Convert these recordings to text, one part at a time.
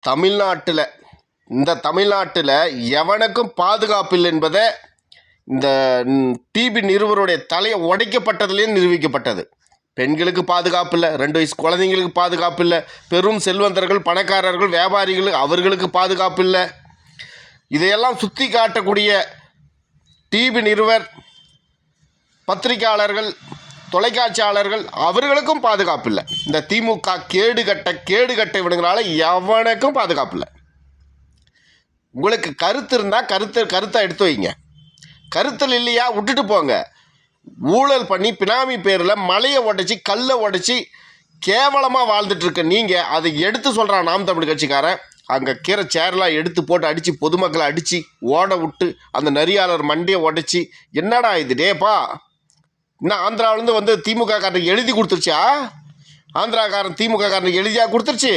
தமிழ்நாட்டில் தமிழ்நாட்டில் எவனுக்கும் பாதுகாப்பு இல்லை என்பதை இந்த டிபி நிறுவனுடைய தலையை உடைக்கப்பட்டதுலேயே நிரூபிக்கப்பட்டது. பெண்களுக்கு பாதுகாப்பு இல்லை, 2 வயசு குழந்தைங்களுக்கு பாதுகாப்பு இல்லை, பெரும் செல்வந்தர்கள், பணக்காரர்கள், வியாபாரிகள் அவர்களுக்கு பாதுகாப்பு இல்லை. இதையெல்லாம் சுற்றி காட்டக்கூடிய டிபி நிறுவர், பத்திரிகையாளர்கள், தொலைக்காட்சியாளர்கள் அவர்களுக்கும் பாதுகாப்பு இல்லை. இந்த திமுக கேடுகட்ட இவனுங்களால எவனுக்கும் பாதுகாப்பு இல்லை. உங்களுக்கு கருத்து இருந்தால் கருத்தை எடுத்து வைங்க. கருத்தில் இல்லையா விட்டுட்டு போங்க. ஊழல் பண்ணி பினாமி பேரில் மலையை உடைச்சி கல்லை உடைச்சி கேவலமாக வாழ்ந்துட்டுருக்க நீங்கள் அதை எடுத்து சொல்கிறான் நாம் தமிழ் கட்சிக்காரன். அங்கே கீரை சேரெலாம் எடுத்து போட்டு அடித்து பொதுமக்களை அடித்து ஓட விட்டு அந்த நரியாளர் மண்டியை உடைச்சி என்னடா இது டேப்பா, இன்னும் ஆந்திராவிலேருந்து வந்து திமுக காரனுக்கு எழுதி கொடுத்துருச்சா? ஆந்திராக்காரன் திமுக காரனுக்கு எழுதியாக கொடுத்துருச்சு.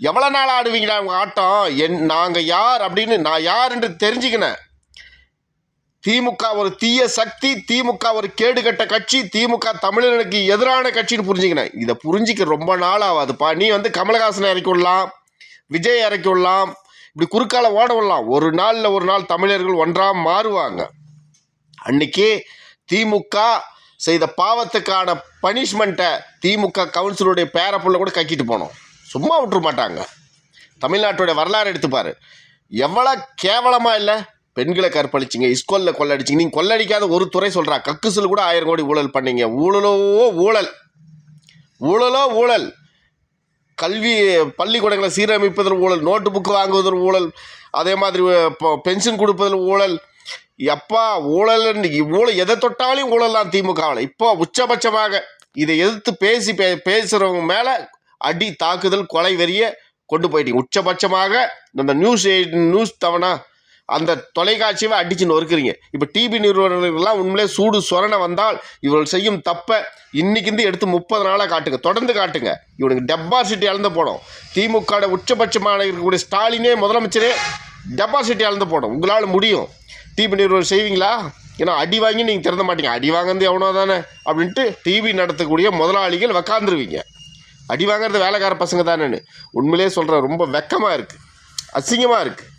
எவ்வளோ நாள் ஆடுவீங்களா அவங்க ஆட்டம்? நாங்கள் யார் அப்படின்னு நான் யார் என்று தெரிஞ்சுக்கினேன். திமுக ஒரு தீய சக்தி, திமுக ஒரு கேடுகட்ட கட்சி, திமுக தமிழனுக்கு எதிரான கட்சின்னு புரிஞ்சுக்கினேன். இதை புரிஞ்சிக்க ரொம்ப நாள் ஆகாதுப்பா. நீ வந்து கமலஹாசனை இறக்கி விடலாம், விஜய் இறக்கி விடலாம், இப்படி குறுக்கால ஓட விடலாம். ஒரு நாள் தமிழர்கள் ஒன்றாக மாறுவாங்க. அன்னைக்கு திமுக செய்த பாவத்துக்கான பனிஷ்மெண்ட்டை திமுக கவுன்சிலருடைய பேரப்புள்ள கூட கக்கிட்டு போனோம். சும்மா விட்டுற மாட்டாங்க. தமிழ்நாட்டுடைய வரலாறு எடுத்துப்பார். எவ்வளோ கேவலமாக இல்லை. பெண்களை கற்பழிச்சிங்க, இஸ்கோலில் கொள்ளடிச்சிங்க. நீங்கள் கொள்ளடிக்காத ஒரு துறை சொல்கிறா. கக்குசில் கூட 1000 கோடி ஊழல் பண்ணீங்க. ஊழல். கல்வி பள்ளிக்கூடங்களை சீரமைப்பதில் ஊழல், நோட்டு புக்கு வாங்குவதில் ஊழல், அதே மாதிரி பென்ஷன் கொடுப்பதில் ஊழல். எப்பா ஊழல் எதை தொட்டாலும் ஊழல் தான் திமுகவில். இப்போ உச்சபட்சமாக இதை எதிர்த்து பேசுகிறவங்க மேலே அடி, தாக்குதல், கொலை வெறிய கொண்டு போயிட்டீங்க. உச்சபட்சமாக இந்த நியூஸ் தவணா அந்த தொலைக்காட்சியை அடிச்சு நொறுக்குறீங்க. இப்போ டிபி நிறுவனங்கள்லாம் உண்மையிலே சூடு சொரணை வந்தால் இவர்கள் செய்யும் தப்பை இன்னைக்கு எடுத்து 30 நாளாக காட்டுங்க, தொடர்ந்து காட்டுங்க. இவனுக்கு டெபாசிட்டி இழந்து போடும். திமுக உச்சபட்சமான இருக்கக்கூடிய ஸ்டாலினே முதலமைச்சரே டெபாசிட்டி இழந்து போடும். உங்களால் முடியும். டிபி நிறுவனம் செய்வீங்களா? ஏன்னா அடி வாங்கி நீங்கள் திறந்த மாட்டீங்க. அடி வாங்கிறது எவனோ தானே அப்படின்ட்டு டிவி நடத்தக்கூடிய முதலாளிகள் உக்காந்துருவீங்க. அடி வாங்கிறது வேலைக்கார பசங்க தானேன்னு உண்மையிலே சொல்கிறேன். ரொம்ப வெக்கமாக இருக்குது, அசிங்கமாக இருக்குது.